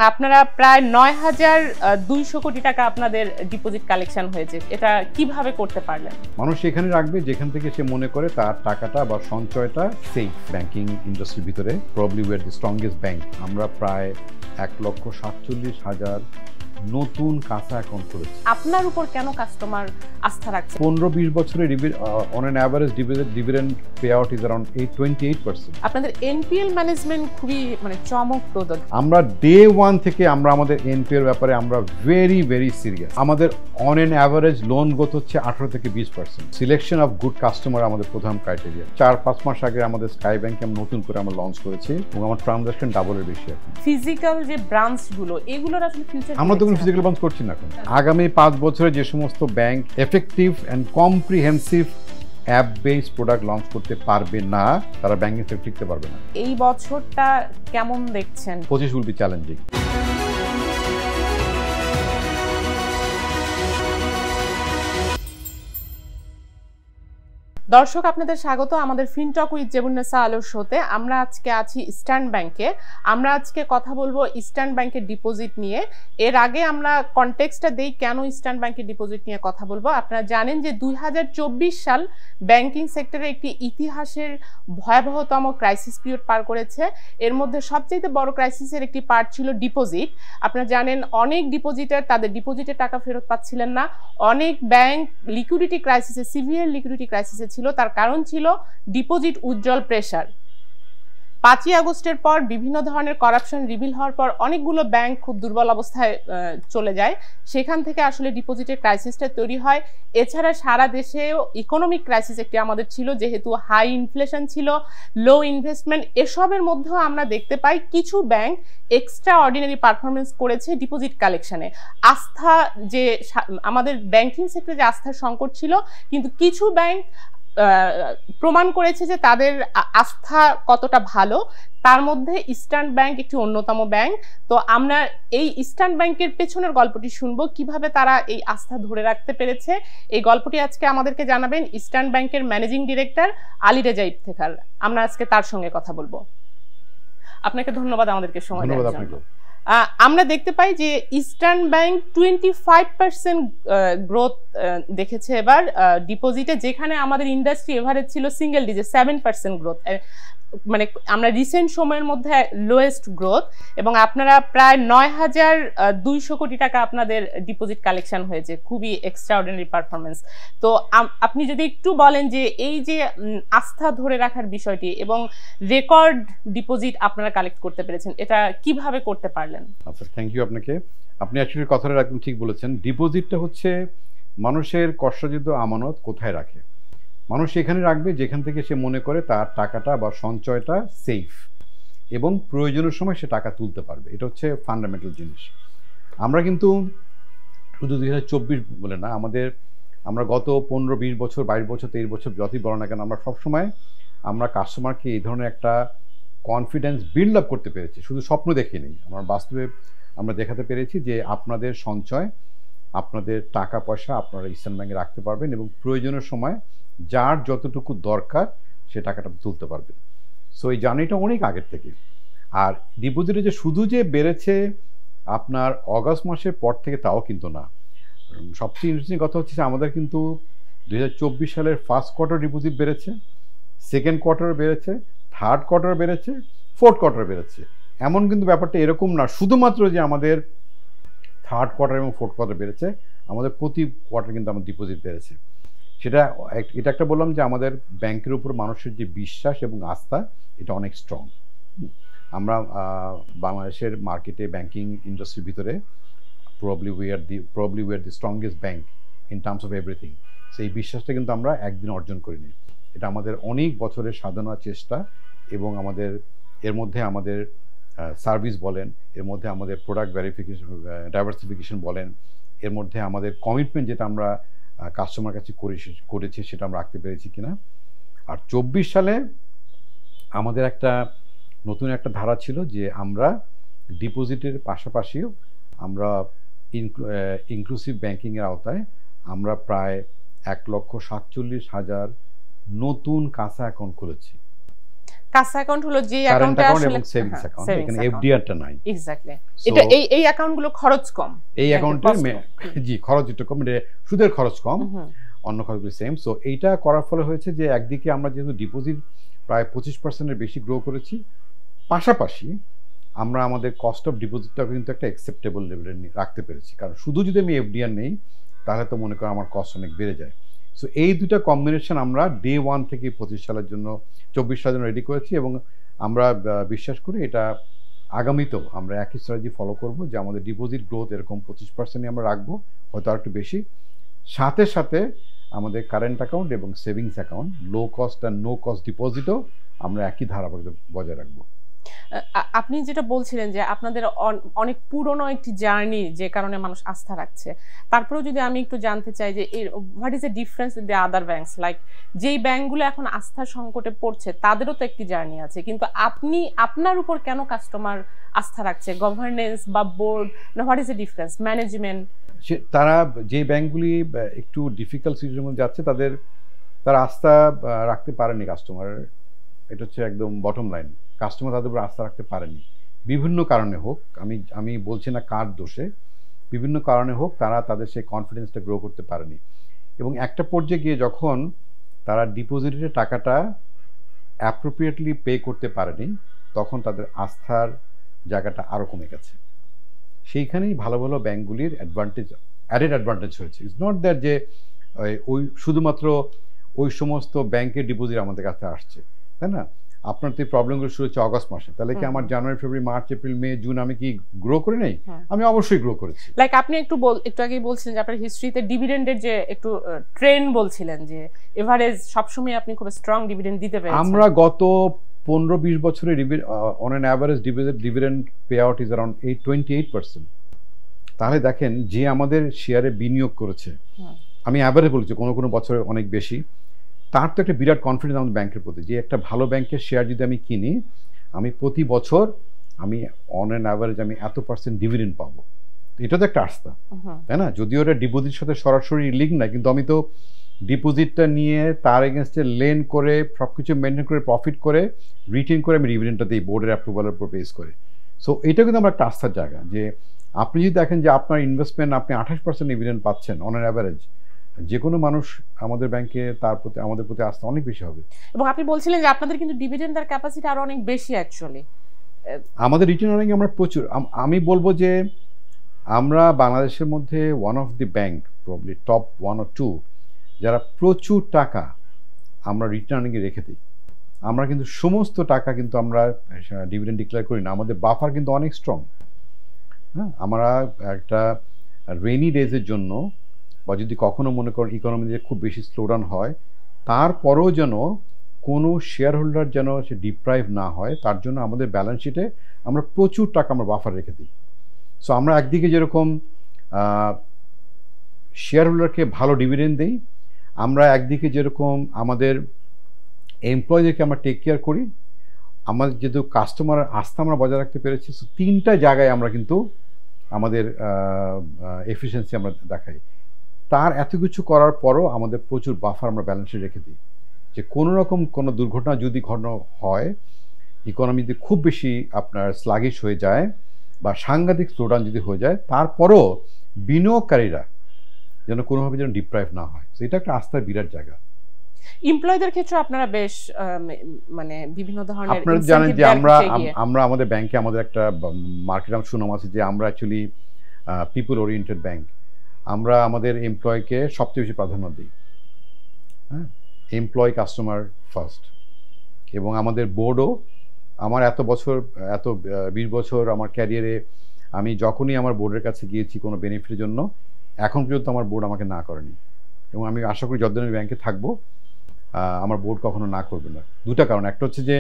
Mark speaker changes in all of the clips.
Speaker 1: আপনারা প্রায় ৯,২০০ কোটি টাকা আপনাদের ডিপোজিট কালেকশন হয়েছে, এটা কিভাবে করতে পারলেন?
Speaker 2: মানুষ সেখানে রাখবে যেখান থেকে সে মনে করে তার টাকাটা বা সঞ্চয়টা সেফ। ব্যাংকিং ইন্ডাস্ট্রির ভিতরে probably we are the strongest bank. আমরা প্রায় ১,৪৭,০০০ নতুন কাঁচা অ্যাকাউন্ট করেছি।
Speaker 1: আপনার উপর কেন কাস্টমার আস্থা রাখছে?
Speaker 2: ১৫-২০ বছরের on an average dividend pay out is around 28%।
Speaker 1: আপনাদের এনপিএল ম্যানেজমেন্ট খুবই চমকপ্রদ।
Speaker 2: আমরা ডে ওয়ান থেকে আমরা আমাদের এনপিএল ব্যাপারে আমরা ভেরি সিরিয়াস। আমাদের on an average loan growth হচ্ছে 18 থেকে 20%। সিলেকশন অফ গুড কাস্টমার আমাদের প্রধান ক্রাইটেরিয়া। ৪-৫ মাস আগে আমাদের স্কাই ব্যাংকে আমরা নতুন করে আমরা লঞ্চ করেছি এবং আমার ট্রানজাকশন ডাবলের বেশি এখন।
Speaker 1: ফিজিক্যাল যে ব্রাঞ্চগুলো এগুলোর আসলে ফিউচার
Speaker 2: আমরা তো কোনো ফিজিক্যাল ব্রাঞ্চ করছি না এখন। আগামী 5 বছরে যে সমস্ত bank effective and comprehensive app based product launch করতে পারবে না, তারা ব্যাংকিং সেক্টরে টিকতে পারবে না।
Speaker 1: এই বছরটা কেমন দেখছেন?
Speaker 2: 25 উইল বি চ্যালেঞ্জিং।
Speaker 1: দর্শক, আপনাদের স্বাগত আমাদের ফিনটক উইথ জেবুন্নেসা আলোর শোতে। আমরা আজকে আছি ইস্টার্ন ব্যাংকে। আমরা আজকে কথা বলবো ইস্টার্ন ব্যাংকের ডিপোজিট নিয়ে। এর আগে আমরা কনটেক্সটটা দেই কেন ইস্টার্ন ব্যাংকের ডিপোজিট নিয়ে কথা বলবো। আপনারা জানেন যে 2024 সাল ব্যাংকিং সেক্টরে একটি ইতিহাসের ভয়াবহতম ক্রাইসিস পিরিয়ড পার করেছে। এর মধ্যে সবচেয়ে বড় ক্রাইসিসের একটি পার্ট ছিল ডিপোজিট। আপনারা জানেন অনেক ডিপোজিটার তাদের ডিপোজিটের টাকা ফেরত পাচ্ছিলেন না। অনেক ব্যাংক লিকুইডিটি ক্রাইসিসে, সিভিয়ার লিকুইডিটি ক্রাইসিসে ছিল। তার কারণ ছিল ডিপোজিট উইথড্রল প্রেসার। 5ই আগস্টের পর বিভিন্ন ধরনের করাপশন রিভিল হওয়ার পর অনেকগুলো ব্যাংক খুব দুর্বল অবস্থায় চলে যায়। সেখান থেকে আসলে ডিপোজিটের ক্রাইসিসটা তৈরি হয়। এছাড়া সারা দেশেও ইকোনমিক ক্রাইসিস একটি আমাদের ছিল, যেহেতু হাই ইনফ্লেশন ছিল, লো ইনভেস্টমেন্ট। এসবের মধ্যেও আমরা দেখতে পাই কিছু ব্যাংক এক্সট্রা অর্ডিনারি পারফরমেন্স করেছে ডিপোজিট কালেকশনে। আস্থা যে আমাদের ব্যাংকিং সেক্টরে যে আস্থার সংকট ছিল, কিন্তু কিছু ব্যাংক প্রমাণ করেছে যে তাদের আস্থা কতটা ভালো। তার মধ্যে ইস্টার্ন ব্যাংক একটি অন্যতম ব্যাংক। তো আমরা এই ইস্টার্ন ব্যাংকের পেছনের গল্পটি শুনবো, কিভাবে তারা এই আস্থা ধরে রাখতে পেরেছে। এই গল্পটি আজকে আমাদেরকে জানাবেন ইস্টার্ন ব্যাংকের ম্যানেজিং ডিরেক্টর আলী রেজা ইফতেখার। আমরা আজকে তার সঙ্গে কথা বলবো। আপনাকে ধন্যবাদ আমাদেরকে সময় দেওয়ার জন্য। আমরা দেখতে পাই যে ইস্টার্ন ব্যাংক 25% গ্রোথ দেখেছে এবার ডিপোজিটে, যেখানে আমাদের ইন্ডাস্ট্রি এভারেজ ছিল সিঙ্গেল ডিজিট 7% গ্রোথ। আমরা রিসেন্ট সময়ের মধ্যে লোয়েস্ট গ্রোথ। এবং আপনারা প্রায় ৯,২০০ কোটি টাকা আপনাদের ডিপোজিট কালেকশন হয়েছে, খুবই এক্সট্রাঅর্ডিনারি পারফরমেন্স। তো আপনি যদি একটু বলেন যে এই যে আস্থা ধরে রাখার বিষয়টি এবং রেকর্ড ডিপোজিট আপনারা কালেক্ট করতে পেরেছেন, এটা কিভাবে করতে পারলেন?
Speaker 2: আচ্ছা, থ্যাংক ইউ আপনাকে। আপনি অ্যাকচুয়ালি কথাটা একদম ঠিক বলেছেন। ডিপোজিটটা হচ্ছে মানুষের কষ্টার্জিত আমানত। কোথায় রাখে? মানুষ সেখানে রাখবে যেখান থেকে সে মনে করে তার টাকাটা বা সঞ্চয়টা সেফ এবং প্রয়োজনের সময় সে টাকা তুলতে পারবে। এটা হচ্ছে ফান্ডামেন্টাল জিনিস। আমরা কিন্তু শুধু 2024 বলে না, আমরা গত 15-20 বছর, 22 বছর, 23 বছর যতই বলো না কেন, আমরা সবসময় আমরা কাস্টমারকে এই ধরনের একটা কনফিডেন্স বিল্ড আপ করতে পেরেছি। শুধু স্বপ্ন দেখিনি, আমরা বাস্তবে আমরা দেখাতে পেরেছি যে আপনাদের সঞ্চয়, আপনাদের টাকা পয়সা আপনারা ইস্টার্ন ব্যাংকে রাখতে পারবেন এবং প্রয়োজনের সময় যার যতটুকু দরকার সে টাকাটা তুলতে পারবে। সো এই জার্নিটা অনেক আগের থেকে। আর ডিপোজিটে যে শুধু যে বেড়েছে আপনার অগাস্ট মাসের পর থেকে তাও কিন্তু না। সবচেয়ে ইন্টারেস্টিং কথা হচ্ছে যে আমাদের কিন্তু 2024 সালের ফার্স্ট কোয়ার্টার ডিপোজিট বেড়েছে, সেকেন্ড কোয়ার্টার বেড়েছে, থার্ড কোয়ার্টার বেড়েছে, ফোর্থ কোয়ার্টার বেড়েছে। এমন কিন্তু ব্যাপারটা এরকম না শুধুমাত্র যে আমাদের থার্ড কোয়ার্টার এবং ফোর্থ কোয়ার্টার বেড়েছে, আমাদের প্রতি কোয়ার্টার কিন্তু আমাদের ডিপোজিট বেড়েছে। এটা একটা বললাম যে আমাদের ব্যাংকের উপর মানুষের যে বিশ্বাস এবং আস্থা, এটা অনেক স্ট্রং। আমরা বাংলাদেশের মার্কেটে ব্যাংকিং ইন্ডাস্ট্রির ভিতরে probably we are the strongest bank in terms of everything. সেই বিশ্বাসটা কিন্তু আমরা একদিন অর্জন করিনি। এটা আমাদের অনেক বছরের সাধনা, চেষ্টা এবং এর মধ্যে আমাদের সার্ভিস বলেন, এর মধ্যে আমাদের প্রোডাক্ট ডাইভার্সিফিকেশন বলেন, এর মধ্যে আমাদের কমিটমেন্ট যেটা আমরা কাস্টমার কাছে করেছি সেটা আমরা রাখতে পেরেছি কিনা। আর 24 সালে আমাদের নতুন একটা ধারা ছিল যে আমরা ডিপোজিটের পাশাপাশিও আমরা ইনক্লুসিভ ব্যাংকিংয়ের আওতায় আমরা প্রায় 1,47,000 নতুন কাঁচা অ্যাকাউন্ট খুলেছি।
Speaker 1: কাসা অ্যাকাউন্ট হলো যে
Speaker 2: কারেন্ট
Speaker 1: অ্যাকাউন্টে
Speaker 2: অ্যাকাউন্ট
Speaker 1: আসলে
Speaker 2: এবং সেভিংস অ্যাকাউন্ট,
Speaker 1: savings
Speaker 2: এখানে
Speaker 1: account।
Speaker 2: এফডিআরটা নাই।
Speaker 1: এক্স্যাক্টলি, এটা এই অ্যাকাউন্টগুলো খরচ কম,
Speaker 2: এই অ্যাকাউন্টে জি খরচ একটু কম, সুদের খরচ কম, অন্য খরচগুলো সেম। সো এইটা করার ফলে হয়েছে যে একদিকে আমরা যেহেতু ডিপোজিট প্রায় 25%-এর বেশি গ্রো করেছি, পাশাপাশি আমরা আমাদের কস্ট অফ ডিপোজিটটাও কিন্তু একটা অ্যাকসেপ্টেবল লেভেলে রাখতে পেরেছি। কারণ শুধু যদি আমি এফডিআর নেই তাহলে তো মনে করো আমার কস্ট অনেক বেড়ে যায়। সো এই দুটা কম্বিনেশন আমরা ডে 1 থেকে 24 সালের জন্য 24 সালের জন্য রেডি করেছি, এবং আমরা বিশ্বাস করি এটা আগামীতেও আমরা একই স্ট্র্যাটেজি ফলো করব, যে আমাদের ডিপোজিট গ্রোথ এরকম 25% আমরা রাখবো, হয়তো আর একটু বেশি। সাথে সাথে আমাদের কারেন্ট অ্যাকাউন্ট এবং সেভিংস অ্যাকাউন্ট, লো কস্ট আর নো কস্ট ডিপোজিটও আমরা একই ধারাবাহিকতা বজায় রাখবো।
Speaker 1: আপনি যেটা বলছিলেন যে আপনাদের অনেক পুরনো একটি জার্নি, যে কারণে মানুষ আস্থা রাখছে, তারপরেও যদি আমি একটু জানতে চাই যে what is the difference with the other banks, like যেই ব্যাংকগুলো এখন আস্থার সংকটে পড়ছে তাদেরও তো একটি জার্নি আছে, কিন্তু আপনার উপর কেন কাস্টমার আস্থা রাখছে? গভর্নেন্স বা বোর্ড, না what is the difference, management?
Speaker 2: তারা যে ব্যাংকগুলি একটু ডিফিকাল্ট সিচুয়েশনের মধ্যে যাচ্ছে তারা আস্থা রাখতে পারেনি কাস্টমারের, এটা হচ্ছে একদম বটম লাইন। কাস্টমার তাদের উপর আস্থা রাখতে পারেনি বিভিন্ন কারণে হোক, আমি বলছি না কার দোষে, বিভিন্ন কারণে হোক তারা তাদের সেই কনফিডেন্সটা গ্রো করতে পারেনি, এবং একটা পর্যায়ে গিয়ে যখন তারা ডিপোজিটের টাকাটা অ্যাপ্রোপ্রিয়েটলি পে করতে পারেনি, তখন তাদের আস্থার জায়গাটা আরও কমে গেছে। সেইখানেই ভালো ভালো ব্যাংকগুলির অ্যাডেড অ্যাডভান্টেজ হয়েছে। ইটস নট দ্যাট যে ওই শুধুমাত্র ওই সমস্ত ব্যাংকের ডিপোজিট আমাদের কাছে আসছে, তাই না? আপনার তো এই প্রবলেমগুলো শুরু হচ্ছে অগস্ট মাসে, তাহলে কি আমার জানুয়ারি, ফেব্রুয়ারি, মার্চ, এপ্রিল, মে, জুন আমি কি গ্রো করে নেই? আমি অবশ্যই গ্রো করেছি।
Speaker 1: লাইক আপনি একটু আগেই বলছিলেন যে আপনার হিস্ট্রিতে ডিভিডেন্ডের যে একটু ট্রেন্ড বলছিলেন, যে এভারেজ সবসময় আপনি খুব স্ট্রং ডিভিডেন্ড দিতে পেরেছেন।
Speaker 2: আমরা গত 15-20 বছরে on an average dividend pay out is around 28%। তাহলে দেখেন যে আমাদের শেয়ারে বিনিয়োগ করেছে, আমি অ্যাভারেজ বলছি, কোনো বছরে অনেক বেশি, তার তো একটা বিরাট কনফিডেন্স আমাদের ব্যাংকের প্রতি, যে একটা ভালো ব্যাংকের শেয়ার যদি আমি কিনি, আমি প্রতি বছর আমি অন অ্যান অ্যাভারেজ আমি এত % ডিভিডেন্ড পাবো। এটা তো একটা আস্থা, তাই না? যদিও এটা ডিপোজিটের সাথে সরাসরি লিঙ্ক না, কিন্তু আমি তো ডিপোজিটটা নিয়ে তার এগেনস্টে লেন করে সব কিছু মেনটেন করে প্রফিট করে রিটেন করে আমি ডিভিডেন্ডটা দিই বোর্ডের অ্যাপ্রুভালের উপর বেস করে। সো এটা কিন্তু আমার একটা আস্থার জায়গা, যে আপনি যদি দেখেন যে আপনার ইনভেস্টমেন্ট আপনি 28% ডিভিডেন্ড পাচ্ছেন অন অ্যান অ্যাভারেজ, যে কোনো মানুষ আমাদের ব্যাংকে আমাদের প্রতি আস্থা অনেক বেশি হবে।
Speaker 1: এবং আপনি বলছিলেন যে আপনাদের কিন্তু ডিভিডেন্ড দেওয়ার ক্যাপাসিটি আরো অনেক বেশি অ্যাকচুয়ালি।
Speaker 2: আমাদের রিটার্ন আর্নিং আমরা প্রচুর, আমি বলবো যে আমরা বাংলাদেশের মধ্যে one of the bank, probably top 1 or 2, যারা প্রচুর টাকা আমরা রিটার্ন আর্নিংয়ে রেখে দিই। আমরা কিন্তু সমস্ত টাকা কিন্তু আমরা ডিভিডেন্ড ডিক্লেয়ার করি না, আমাদের বাফার কিন্তু অনেক স্ট্রং। হ্যাঁ, আমরা একটা রেইনি ডেজের জন্য, বা যদি কখনো মনে করেন ইকোনমিতে খুব বেশি স্লোডাউন হয়, তারপরেও যেন কোনো শেয়ার হোল্ডার যেন সে ডিপ্রাইভ না হয়, তার জন্য আমাদের ব্যালেন্স শিটে আমরা প্রচুর টাকা আমরা বাফার রেখে দিই। সো আমরা একদিকে যেরকম শেয়ার হোল্ডারকে ভালো ডিভিডেন্ড দিই, আমরা একদিকে যেরকম আমাদের এমপ্লয়ীদেরকে আমরা টেক কেয়ার করি, আমাদের যেহেতু কাস্টমারের আস্থা আমরা বজায় রাখতে পেরেছি, সো 3টা জায়গায় আমরা কিন্তু আমাদের এফিসিয়েন্সি আমরা দেখাই। তার এত কিছু করার পরও আমাদের প্রচুর বাফার আমরা ব্যালেন্সে রেখে দিই, যে কোনো রকম কোনো দুর্ঘটনা যদি ঘটনা হয়, ইকোনমি যদি খুব বেশি আপনার স্লাগিশ হয়ে যায় বা সাংঘাতিক স্লোডাউন যদি হয়ে যায়, তারপরও বিনিয়োগকারীরা যেন কোনোভাবে যেন ডিপ্রাইভ না হয়। এটা একটা আস্থার বিরাট জায়গা।
Speaker 1: এমপ্লয়ীদের ক্ষেত্রে আপনারা বেশ মানে বিভিন্ন ধরনের,
Speaker 2: আপনারা জানেন যে আমরা আমাদের ব্যাংকে আমাদের একটা মার্কেট সুনাম আছে যে আমরা অ্যাকচুয়ালি পিপল ওরিয়েন্টেড ব্যাংক। আমরা আমাদের এমপ্লয়কে সবচেয়ে বেশি প্রাধান্য দিই। হ্যাঁ, এমপ্লয় কাস্টমার ফার্স্ট। এবং আমাদের বোর্ডও, আমার এত 20 বছর আমার ক্যারিয়ারে আমি যখনই আমার বোর্ডের কাছে গিয়েছি কোনো বেনিফিটের জন্য, এখন পর্যন্ত আমার বোর্ড আমাকে না করেনি, এবং আমি আশা করি যতদিন আমি ব্যাংকে থাকবো আমার বোর্ড কখনো না করবে না। 2টা কারণ, একটা হচ্ছে যে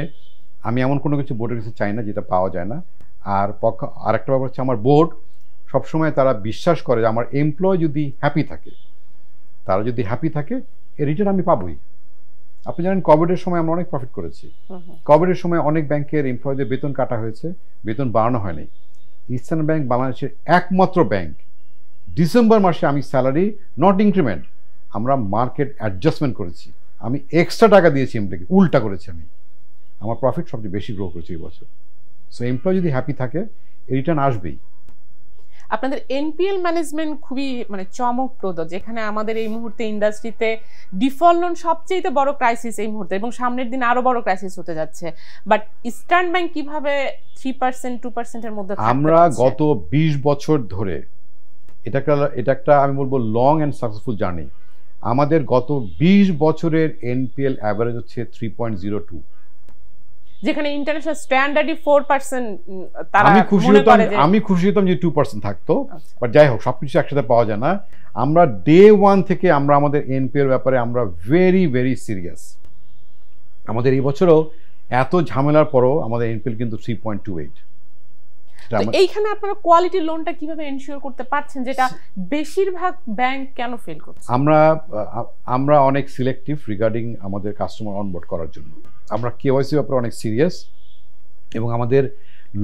Speaker 2: আমি এমন কোনো কিছু বোর্ডের কাছে চাই না যেটা পাওয়া যায় না, আর একটা ব্যাপার হচ্ছে আমার বোর্ড সবসময় তারা বিশ্বাস করে যে আমার এমপ্লয় যদি হ্যাপি থাকে, তারা যদি হ্যাপি থাকে, এর রিটার্ন আমি পাবোই। আপনি জানেন কোভিডের সময় আমরা অনেক প্রফিট করেছি। কোভিডের সময় অনেক ব্যাংকের এমপ্লয়ীদের বেতন কাটা হয়েছে, বেতন বাড়ানো হয়নি। ইস্টার্ন ব্যাংক বাংলাদেশের একমাত্র ব্যাংক, ডিসেম্বর মাসে আমি স্যালারি নট ইনক্রিমেন্ট, আমরা মার্কেট অ্যাডজাস্টমেন্ট করেছি, আমি এক্সট্রা টাকা দিয়েছি এমপ্লয়ীকে, উল্টা করেছি আমার প্রফিট সবচেয়ে বেশি গ্রো করেছে এই বছর। সো এমপ্লয় যদি হ্যাপি থাকে রিটার্ন আসবেই।
Speaker 1: আপনাদের এনপিএল ম্যানেজমেন্ট খুবই মানে চমকপ্রদ, যেখানে আমাদের এই মুহূর্তে ইন্ডাস্ট্রিতে ডিফল্ট লোন সবচেয়ে বড় ক্রাইসিস এই মুহূর্তে, এবং সামনের দিন আরো বড় ক্রাইসিস হতে যাচ্ছে। বাট ইস্টার্ন ব্যাংক কিভাবে 3% 2%-এর মধ্যে থাকতে
Speaker 2: আমরা
Speaker 1: পারছে?
Speaker 2: গত 20 বছর ধরে এটা একটা আমি বলবো লং অ্যান্ড সাকসেসফুল জার্নি। আমাদের গত 20 বছরের এনপিএল অ্যাভারেজ হচ্ছে 3.02।
Speaker 1: যেখানে ইন্টারন্যাশনাল স্ট্যান্ডার্ডই 4%। তারা
Speaker 2: আমি খুশি হতাম যে 2% থাকতো, বাট যাই হোক সবকিছু একসাথে পাওয়া যায় না। আমরা ডে 1 থেকে আমরা আমাদের এনপিএল ব্যাপারে আমরা ভেরি ভেরি সিরিয়াস। আমাদের এই বছরও এত ঝামেলার পরও আমাদের এনপিএল কিন্তু 3.28।
Speaker 1: এইখানে আপনারা কোয়ালিটি লোনটা কিভাবে এনশিওর করতে পারছেন, যেটা বেশিরভাগ ব্যাংক কেন ফেল করছে?
Speaker 2: আমরা অনেক সিলেক্টিভ রিগার্ডিং আমাদের কাস্টমার অনবোর্ড করার জন্য। আমরা কেওয়াইসি ব্যাপারে অনেক সিরিয়াস, এবং আমাদের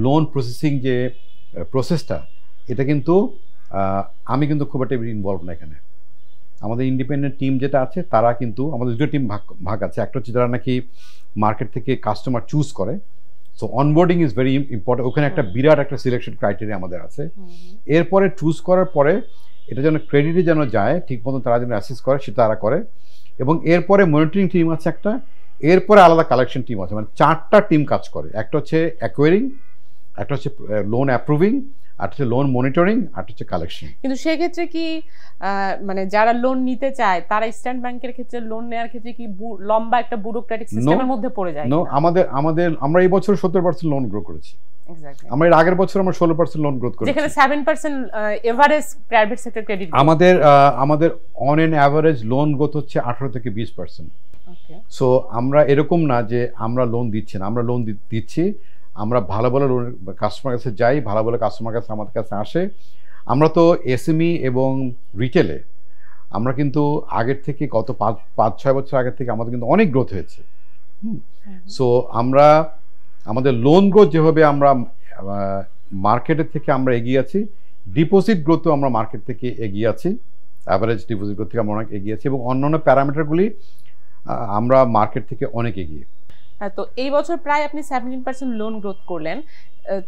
Speaker 2: লোন প্রসেসিং যে প্রসেসটা এটা কিন্তু আমি কিন্তু খুব একটা ইনভলভ না এখানে। আমাদের ইন্ডিপেন্ডেন্ট টিম যেটা আছে তারা কিন্তু, আমাদের দুটো টিম ভাগ আছে। একটা হচ্ছে যারা নাকি মার্কেট থেকে কাস্টমার চুজ করে, so onboarding is very important. ওখানে একটা বিরাট একটা সিলেকশন ক্রাইটেরিয়া আমাদের আছে। এরপরে চুজ করার পরে এটা যেন ক্রেডিটে যেন যায় ঠিক মতো, তারা যেন অ্যাসেস করে সেটা তারা করে। এবং এরপরে মনিটরিং টিম আছে একটা, এরপরে আলাদা কালেকশন টিম আছে। মানে 4টা টিম কাজ করে। একটা হচ্ছে অ্যাকোয়ারিং, একটা হচ্ছে লোন অ্যাপ্রুভিং, আর হচ্ছে লোন মনিটরিং, আর হচ্ছে কালেকশন।
Speaker 1: কিন্তু সেক্ষেত্রে কি মানে যারা লোন নিতে চায় তারা ইস্টার্ন ব্যাংকের ক্ষেত্রে লোন নেওয়ার ক্ষেত্রে কি লম্বা একটা ব্যুরোক্রেটিক সিস্টেমের মধ্যে পড়ে যায়?
Speaker 2: আমরা এই বছর 17% লোন গ্রো করেছি। আমরা এর আগের বছর আমরা 16% লোন গ্রোথ করেছি,
Speaker 1: যেখানে 7% এভারেজ প্রাইভেট সেক্টর ক্রেডিট।
Speaker 2: আমাদের on an average loan growth হচ্ছে 18 থেকে 20%। সো আমরা এরকম না যে আমরা লোন দিচ্ছি না, আমরা লোন দিচ্ছি। আমরা ভালো ভালো লোন কাস্টমার কাছে যাই, ভালো ভালো কাস্টমার কাছে আমাদের কাছে আসে। আমরা তো এসএমই এবং রিটেলে আমরা কিন্তু আগের থেকে গত 5-6 বছর আগের থেকে আমাদের কিন্তু অনেক গ্রোথ হয়েছে। সো আমরা আমাদের লোন গ্রোথ যেভাবে আমরা মার্কেটের থেকে আমরা এগিয়ে আছি, ডিপোজিট গ্রোথও আমরা মার্কেট থেকে এগিয়ে আছি। অ্যাভারেজ ডিপোজিট গ্রোথ থেকে আমরা অনেক এগিয়ে আছি, এবং অন্যান্য প্যারামিটারগুলি আমরা মার্কেট থেকে অনেক এগিয়ে।
Speaker 1: তো এই বছর প্রায় আপনি 17% লোন গ্রোথ করলেন।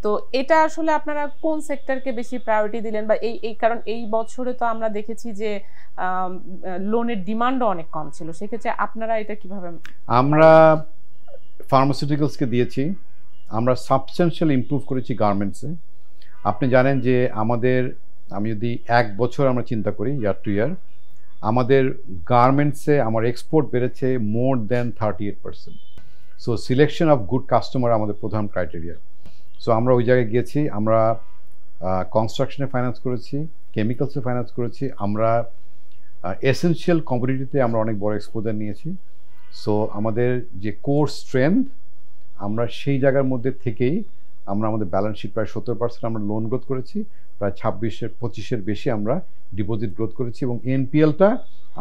Speaker 1: তো এটা আসলে আপনারা কোন সেক্টরকে বেশি প্রায়োরিটি দিলেন? বা এই কারণ এই বছরে তো আমরা দেখেছি যে লোনের ডিমান্ডও অনেক কম ছিল, সেক্ষেত্রে আপনারা এটা কিভাবে?
Speaker 2: আমরা ফার্মাসিউটিক্যালসকে দিয়েছি, আমরা সাবস্টেন্সিয়াল ইমপ্রুভ করেছি গার্মেন্টসে। আপনি জানেন যে আমি যদি 1 বছর আমরা চিন্তা করি ইয়ার টু ইয়ার, আমাদের গার্মেন্টসে আমার এক্সপোর্ট বেড়েছে মোর দেন 38%। So selection of good customer আমাদের প্রধান ক্রাইটেরিয়া। সো আমরা ওই জায়গায় গিয়েছি। আমরা কনস্ট্রাকশনে ফাইন্যান্স করেছি, কেমিক্যালসে ফাইন্যান্স করেছি, আমরা এসেনশিয়াল কমোডিটিতে আমরা অনেক বড় এক্সপোজার নিয়েছি। সো আমাদের যে কোর স্ট্রেংথ, আমরা সেই জায়গার মধ্যে থেকেই আমরা আমাদের ব্যালেন্স শিট প্রায় 17% আমরা লোন গ্রোথ করেছি, প্রায় 26-25-এর বেশি আমরা ডিপোজিট গ্রোথ করেছি, এবং এনপিএলটা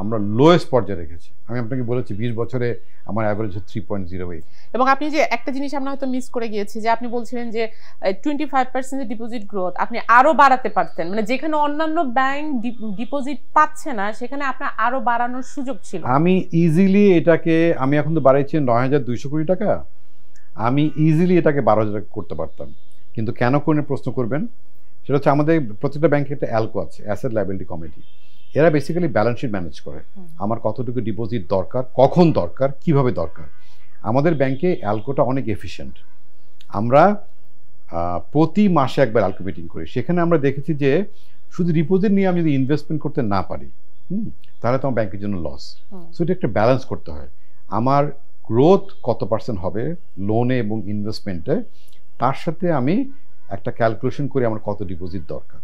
Speaker 2: আমরা লোয়েস্ট পর্যায়ে রেখেছি। আমি আপনাকে বলেছি 20 বছরে আমার অ্যাভারেজ 3.08।
Speaker 1: এবং আপনি যে একটা জিনিস আমরা হয়তো মিস করে গিয়েছি, যে আপনি বলছিলেন যে 25% ডিপোজিট গ্রোথ আপনি আরো বাড়াতে পারতেন, মানে যেখানে অন্যান্য ব্যাংক ডিপোজিট পাচ্ছে না সেখানে আপনার আরো বাড়ানোর সুযোগ ছিল।
Speaker 2: আমি ইজিলি এটাকে, আমি এখন তো বাড়াইছি 9,200 কোটি টাকা, আমি ইজিলি এটাকে 12,000 টাকা করতে পারতাম। কিন্তু কেন করে প্রশ্ন করবেন, সেটা হচ্ছে আমাদের প্রত্যেকটা ব্যাংকে একটা অ্যালকো আছে, অ্যাসেট লায়াবিলিটি কমিটি। এরা বেসিক্যালি ব্যালেন্স শিট ম্যানেজ করে, আমার কতটুকু ডিপোজিট দরকার, কখন দরকার, কিভাবে দরকার। আমাদের ব্যাংকে অ্যালকোটা অনেক এফিশিয়েন্ট। আমরা প্রতি মাসে একবার অ্যালকো মিটিং করি। সেখানে আমরা দেখেছি যে শুধু ডিপোজিট নিয়ে আমি যদি ইনভেস্টমেন্ট করতে না পারি, তাহলে তো আমার ব্যাংকের জন্য লস। সো এটা একটা ব্যালেন্স করতে হয়। আমার গ্রোথ কত % হবে লোনে এবং ইনভেস্টমেন্টে, তার সাথে আমি একটা ক্যালকুলেশন করি আমার কত ডিপোজিট দরকার।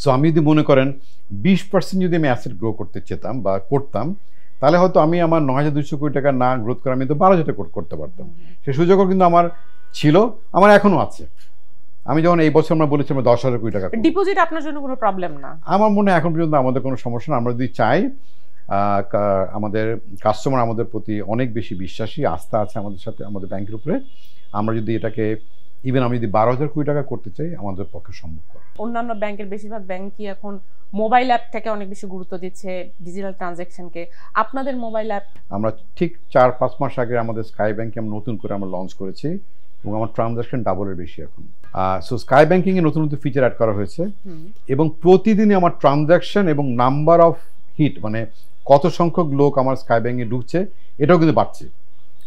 Speaker 2: সো আমি যদি মনে করেন 20% যদি আমি অ্যাসেট গ্রো করতে চেতাম বা করতাম, তাহলে হয়তো আমি আমার 9,200 কোটি টাকা না গ্রোথ করে আমি তো 12,000 টাকা করতে পারতাম। সে সুযোগও কিন্তু আমার ছিল, আমার এখনো আছে। আমি যখন এই বছর আমরা বলেছি আমরা 10,000 কোটি টাকা
Speaker 1: ডিপোজিট, আপনার জন্য কোনো প্রবলেম না।
Speaker 2: আমার মনে হয় এখন পর্যন্ত আমাদের কোনো সমস্যা না। আমরা যদি চাই, আমাদের কাস্টমার আমাদের প্রতি অনেক বেশি বিশ্বাসী, আস্থা আছে আমাদের সাথে, আমাদের ব্যাংকের উপরে। আমরা যদি এটাকে ইভেন আমি যদি 12,000 কোটি টাকা করতে চাই আমাদের পক্ষে সম্ভব করা।
Speaker 1: অন্যান্য ব্যাংকের বেশিরভাগ ব্যাংকই এখন মোবাইল অ্যাপটাকে অনেক বেশি গুরুত্ব দিচ্ছে, ডিজিটাল ট্রানজ্যাকশনকে। আপনাদের মোবাইল অ্যাপ?
Speaker 2: আমরা ঠিক 4-5 মাস আগে আমাদের স্কাই ব্যাংকে আমরা নতুন করে আমরা লঞ্চ করেছি এবং আমার ট্রানজ্যাকশন ডাবলের বেশি এখন। সো স্কাই ব্যাংকিং এ নতুন নতুন ফিচার অ্যাড করা হয়েছে এবং প্রতিদিনই আমার ট্রানজ্যাকশন এবং নাম্বার অফ হিট, মানে কত সংখ্যক লোক আমার স্কাই ব্যাংকে ঢুকছে, এটাও কিন্তু বাড়ছে।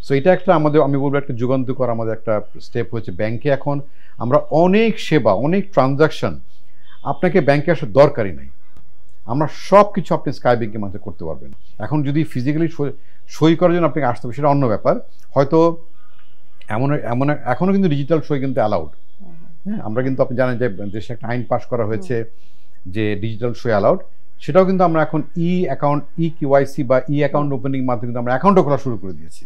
Speaker 2: সো এটা একটা আমাদের, আমি বলবো একটা যুগান্তকার আমাদের একটা স্টেপ হয়েছে। ব্যাংকে এখন আমরা অনেক সেবা, অনেক ট্রানজ্যাকশন আপনাকে ব্যাংকে আসার দরকারই নাই, আমরা সব কিছু আপনি স্কাই ব্যাংকের মাঝে করতে পারবেন। এখন যদি ফিজিক্যালি সই করার জন্য আপনাকে আসতে হবে সেটা অন্য ব্যাপার, হয়তো এমন এমন এখনও কিন্তু ডিজিটাল সই কিন্তু অ্যালাউড। হ্যাঁ, আমরা কিন্তু আপনি জানেন যে দেশে একটা আইন পাস করা হয়েছে যে ডিজিটাল সই অ্যালাউড, সেটাও কিন্তু আমরা এখন KYC বা অ্যাকাউন্ট ওপেনিং মাধ্যমে কিন্তু আমরা অ্যাকাউন্টও খোলা শুরু করে দিয়েছি।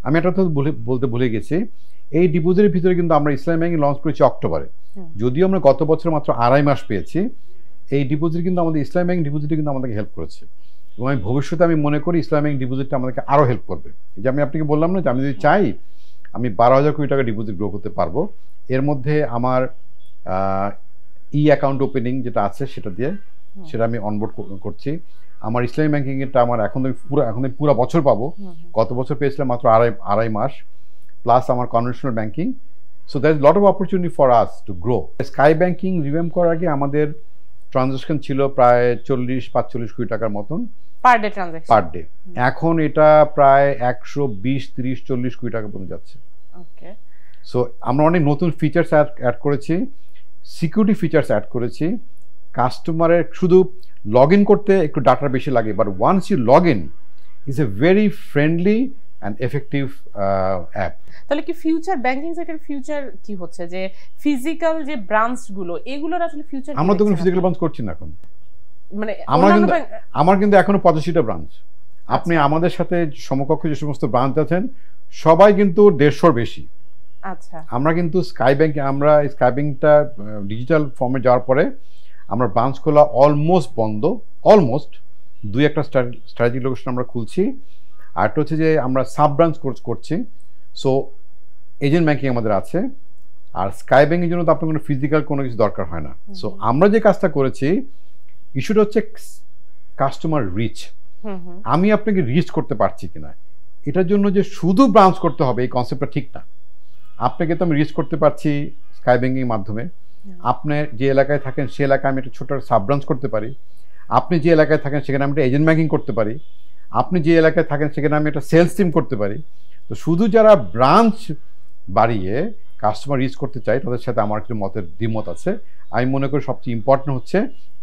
Speaker 2: আমি একটা তো বলতে ভুলে গেছি, এই ডিপোজিটের ভিতরে কিন্তু আমরা ইসলামী ব্যাংকে লঞ্চ করেছি অক্টোবরে, যদিও আমরা গত বছর মাত্র 2.5 মাস পেয়েছি। এই ডিপোজিট কিন্তু আমাদের ইসলামী ব্যাংক ডিপোজিটে কিন্তু আমাদেরকে হেল্প করেছে এবং আমি ভবিষ্যতে আমি মনে করি ইসলামী ব্যাংক ডিপোজিটটা আমাদেরকে আরও হেল্প করবে। এই যে আমি আপনাকে বললাম না যে আমি যদি চাই আমি 12,000 কোটি টাকা ডিপোজিট গ্রো করতে পারবো, এর মধ্যে আমার অ্যাকাউন্ট ওপেনিং যেটা আছে সেটা আমি অনবোর্ড করছি। আমার ইসলামী ব্যাংকিং এরটা আমার এখন আমি পুরো বছর পাবো, গত বছর পেয়েছিলাম মাত্র আড়াই মাস, প্লাস আমার conventional banking. So there is lot of opportunity for us to grow. Sky banking revamp করার আগে আমাদের ট্রানজাকশন ছিল প্রায় 40-45 কোটি টাকার মতন পার ডে। এখন এটা প্রায় 120, 30, 40 কোটি টাকা পর্যন্ত যাচ্ছে। সো আমরা অনেক নতুন ফিচার্স অ্যাড করেছি, সিকিউরিটি ফিচার্স অ্যাড করেছি। কাস্টমারের শুধু লগ ইন করতে একটু ডাটা বেশি লাগে, but once you log in is a very friendly and effective app.
Speaker 1: তাহলে কি ফিউচার ব্যাংকিং সেক্টরের ফিউচার কি হচ্ছে, যে ফিজিক্যাল যে ব্রাঞ্চগুলো এগুলোর আসলে ফিউচার?
Speaker 2: আমরা তো কোনো ফিজিক্যাল ব্রাঞ্চ করছি না এখন,
Speaker 1: মানে
Speaker 2: আমার কিন্তু এখনো 85টা ব্রাঞ্চ। আপনি আমাদের সাথে সমকক্ষ যে সমস্ত ব্রাঞ্চ আছেন সবাই কিন্তু 150-র বেশি।
Speaker 1: আচ্ছা,
Speaker 2: আমরা কিন্তু স্কাই ব্যাংকটা ডিজিটাল ফর্মে যাওয়ার পরে আমরা ব্রাঞ্চ খোলা অলমোস্ট বন্ধ, অলমোস্ট 2-1টা স্ট্র্যাটেজিক লোকেশন আমরা খুলছি। আরটা হচ্ছে যে আমরা সাব ব্রাঞ্চ করছি। সো এজেন্ট ব্যাংকিং আমাদের আছে, আর স্কাই ব্যাংকের জন্য তো আপনার কোনো ফিজিক্যাল কোনো কিছু দরকার হয় না। সো আমরা যে কাজটা করেছি, ইস্যুটা হচ্ছে কাস্টমার রিচ। আমি আপনাকে রিচ করতে পারছি কিনা, এটার জন্য যে শুধু ব্রাঞ্চ করতে হবে এই কনসেপ্টটা ঠিক না। আপনাকে তো আমি রিচ করতে পারছি স্কাই ব্যাংকিং মাধ্যমে। আপনি যে এলাকায় থাকেন সে এলাকায় আমি একটা ছোট সাব ব্রাঞ্চ করতে পারি, আপনি যে এলাকায় থাকেন সেখানে আমি একটা এজেন্ট ব্যাংকিং করতে পারি, আপনি যে এলাকায় থাকেন সেখানে আমি একটা সেলস টিম করতে পারি। তো শুধু যারা ব্রাঞ্চ বাড়িয়ে কাস্টমার রিচ করতে চাই তাদের সাথে আমার একটু দ্বিমত আছে। আমি মনে করি সবচেয়ে ইম্পর্টেন্ট হচ্ছে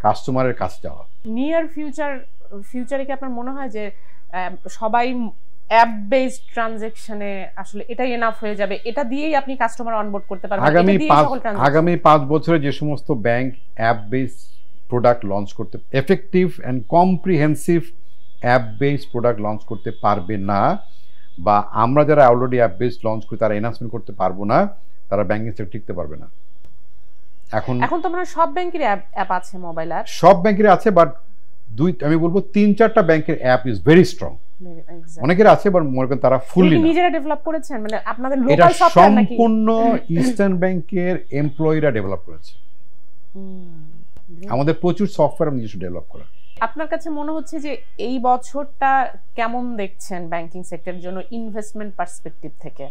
Speaker 2: কাস্টমারের কাছে যাওয়া।
Speaker 1: নিয়ার ফিউচারে কি আপনার মনে হয় যে সবাই অ্যাপ বেসড ট্রানজ্যাকশনে আসলে এটাই এনাফ হয়ে যাবে, এটা দিয়েই আপনি কাস্টমার অনবোর্ড করতে পারবেন?
Speaker 2: আগামী 5 বছরে যে সমস্ত bank app based product launch করতে, effective and comprehensive app based product launch করতে পারবে না, বা আমরা যারা অলরেডি অ্যাপ বেসড লঞ্চ করি তারা এনহান্সমেন্ট করতে পারবো না, তারা ব্যাংকিং সেক্টর টিকতে পারবে না।
Speaker 1: এখন তো মানে সব ব্যাংকের অ্যাপ আছে, মোবাইল অ্যাপ
Speaker 2: সব ব্যাংকের আছে, বাট আমি বলবো 3-4টা ব্যাংকের অ্যাপ ইজ ভেরি স্ট্রং। অনেকের আছে বাট মনে করেন তারা ফুললি
Speaker 1: নিজেরা ডেভেলপ করেছেন, মানে আপনাদের লোকাল
Speaker 2: সফটওয়্যার নাকি? সম্পূর্ণ ইস্টার্ন ব্যাংকের এমপ্লয়িরা ডেভেলপ করেছে। আমাদের প্রচুর সফটওয়্যার আমরা নিজস্ব ডেভেলপ করা।
Speaker 1: আপনার কাছে মনে হচ্ছে যে এই বছরটা কেমন দেখছেন ব্যাংকিং সেক্টরের জন্য ইনভেস্টমেন্ট পার্সপেক্টিভ থেকে?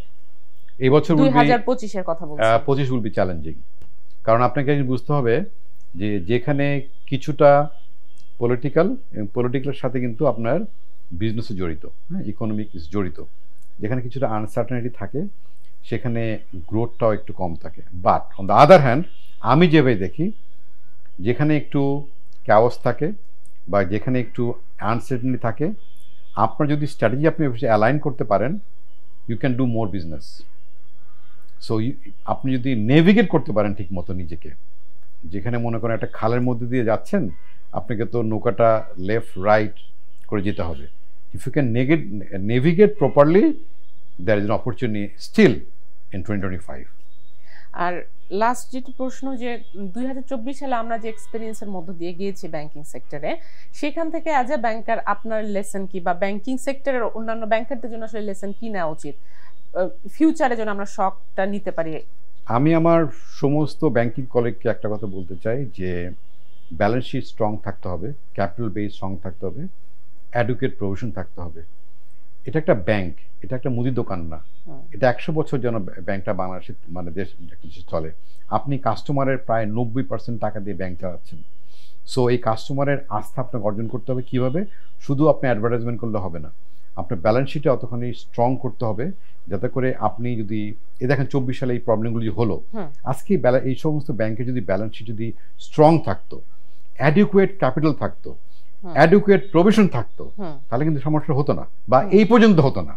Speaker 2: এই বছর
Speaker 1: 2025 এর কথা বলছি।
Speaker 2: 25 উইল বি চ্যালেঞ্জিং, কারণ আপনাকে বুঝতে হবে যে যেখানে কিছুটা পলিটিক্যালের সাথে কিন্তু আপনার বিজনেসও জড়িত, হ্যাঁ, ইকোনমিক জড়িত, যেখানে কিছুটা আনসার্টেনিটি থাকে সেখানে গ্রোথটাও একটু কম থাকে। But on the other hand আমি যেভাবে দেখি, যেখানে একটু ক্যাওস থাকে বা যেখানে একটু আনসার্টেনিটি থাকে, আপনার যদি স্ট্র্যাটেজি আপনি অ্যালাইন করতে পারেন, you can do more business. So আপনি যদি নেভিগেট করতে পারেন ঠিক মতো নিজেকে, যেখানে মনে করেন একটা খালের মধ্যে দিয়ে যাচ্ছেন, আপনাকে তো নৌকাটা লেফট রাইট করে যেতে হবে। If you can navigate properly, there is an opportunity still in 2025।
Speaker 1: আর লাস্ট যেটি প্রশ্ন, যে 2024 সালে আমরা যে এক্সপেরিয়েন্সের মধ্য দিয়ে গিয়েছি ব্যাংকিং সেক্টরে, সেখান থেকে অ্যাজ এ ব্যাংকার আপনার লেসন কি, বা ব্যাংকিং সেক্টরের অন্যান্য ব্যাংকারদের জন্য আসলে লেসন কি নেওয়া উচিত ফিউচারে যেন আমরা শকটা নিতে পারি?
Speaker 2: আমি আমার সমস্ত ব্যাংকিং কলিগকে একটা কথা বলতে চাই যে ব্যালেন্স শিট স্ট্রং থাকতে হবে, ক্যাপিটাল বেস স্ট্রং থাকতে হবে, অ্যাডুকেট প্রভিশন থাকতে হবে। এটা একটা ব্যাংক, এটা একটা মুদি দোকান না। এটা 100 বছর যেন ব্যাংকটা বাংলাদেশে মানে দেশ চলে। আপনি কাস্টমারের প্রায় 90% টাকা দিয়ে ব্যাংক চালাচ্ছেন। সো এই কাস্টমারের আস্থা আপনাকে অর্জন করতে হবে কীভাবে? শুধু আপনি অ্যাডভার্টাইজমেন্ট করলে হবে না, আপনার ব্যালেন্স শিটে অতখানি স্ট্রং করতে হবে যাতে করে আপনি যদি দেখেন 24 সালে এই প্রবলেমগুলো হলো, আজকে এই সমস্ত ব্যাংকে যদি ব্যালেন্স শিট যদি স্ট্রং থাকতো, অ্যাডিকুয়েট ক্যাপিটাল থাকতো, অ্যাডিকুয়েট প্রভিশন থাকতো, তাহলে কিন্তু সমস্যা হতো না বা এই পর্যন্ত হতো না।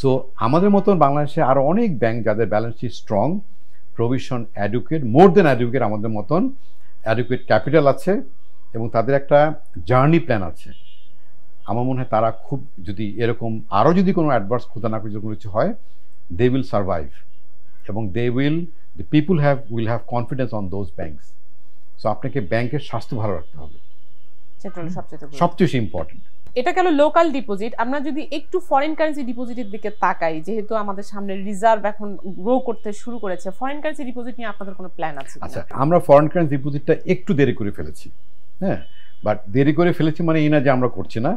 Speaker 2: সো আমাদের মতন বাংলাদেশে আরো অনেক ব্যাংক যাদের balance sheet strong, provision adequate, more than adequate আমাদের মতন, অ্যাডিকুয়েট ক্যাপিটাল আছে এবং তাদের একটা জার্নি প্ল্যান আছে। আমার মনে হয় তারা খুব যদি এরকম আরও যদি কোনো অ্যাডভার্স খোদা না কিছু কিছু হয়, দে উইল সার্ভাইভ এবং the people will have confidence on those banks. So আপনাকে ব্যাংকের স্বাস্থ্য ভালো রাখতে হবে, সবচেয়ে ইম্পর্টেন্ট।
Speaker 1: এটা গেল লোকাল ডিপোজিট। আমরা যদি একটু ফরেন কারেন্সি ডিপোজিটের দিকে তাকাই, যেহেতু আমাদের সামনে রিজার্ভ এখন গ্রো করতে শুরু করেছে, ফরেন কারেন্সি ডিপোজিট নিয়ে আপনাদের কোনো প্ল্যান আছে?
Speaker 2: আচ্ছা, আমরা ফরেন কারেন্সি ডিপোজিটটা একটু দেরি করে ফেলেছি, হ্যাঁ, বাট দেরি করে ফেলেছি মানে এই না যে আমরা করছি না।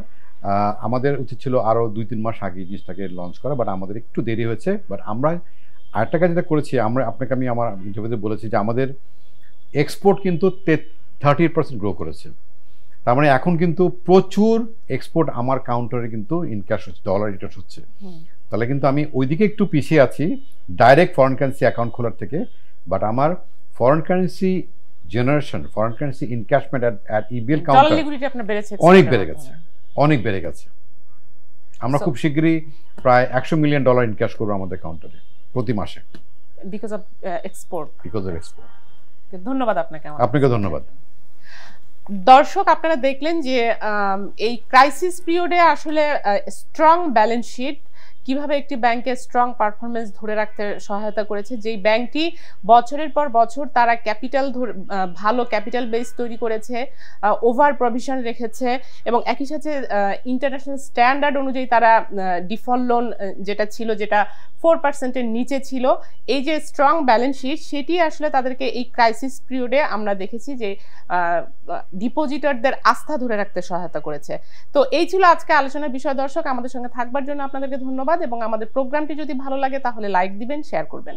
Speaker 2: আমাদের উচিত ছিল আরও 2-3 মাস আগে জিনিসটাকে লঞ্চ করা, বাট আমাদের একটু দেরি হয়েছে। বাট আমরা আরেকটা কাজ যেটা করেছি, আপনাকে আমি আমার ইন্টারভিউতে বলেছি যে আমাদের এক্সপোর্ট কিন্তু 30% গ্রো করেছে। তার মানে এখন কিন্তু প্রচুর এক্সপোর্ট আমার কাউন্টারে কিন্তু ইনক্যাশ হচ্ছে, ডলার রিটার্ন হচ্ছে। তাহলে কিন্তু আমি ওইদিকে একটু পিছিয়ে আছি ডাইরেক্ট ফরেন কারেন্সি অ্যাকাউন্ট খোলার থেকে, বাট আমার foreign currency generation, foreign currency ইনক্যাশমেন্ট at EBL counter অনেক বেড়ে গেছে, অনেক বেড়ে গেছে। আমরা খুব শীঘ্রই প্রায় $100 মিলিয়ন ইনক্যাশ করবো আমাদের কাউন্টারে প্রতি মাসে,
Speaker 1: বিকজ অফ এক্সপোর্ট।
Speaker 2: ধন্যবাদ আপনাকে। আপনাকে ধন্যবাদ।
Speaker 1: দর্শক, আপনারা দেখলেন যে এই ক্রাইসিস পিরিয়ডে আসলে স্ট্রং ব্যালেন্স শিট কিভাবে একটি ব্যাংকের স্ট্রং পারফরমেন্স ধরে রাখতে সহায়তা করেছে। যেই ব্যাংকটি বছরের পর বছর তারা ভালো ক্যাপিটাল বেস তৈরি করেছে, ওভার প্রভিশন রেখেছে এবং একই সাথে ইন্টারন্যাশনাল স্ট্যান্ডার্ড অনুযায়ী তারা ডিফল্ট লোন যেটা ছিল, যেটা 4%-এর নিচে ছিল, এই যে স্ট্রং ব্যালেন্স শিট, সেটি আসলে তাদেরকে এই ক্রাইসিস পিরিয়ডে আমরা দেখেছি যে ডিপোজিটরদের আস্থা ধরে রাখতে সহায়তা করেছে। তো এই ছিল আজকে আলোচনার বিষয়। দর্শক, আমাদের সঙ্গে থাকবার জন্য আপনাদেরকে ধন্যবাদ এবং আমাদের প্রোগ্রামটি যদি ভালো লাগে তাহলে লাইক দিবেন, শেয়ার করবেন।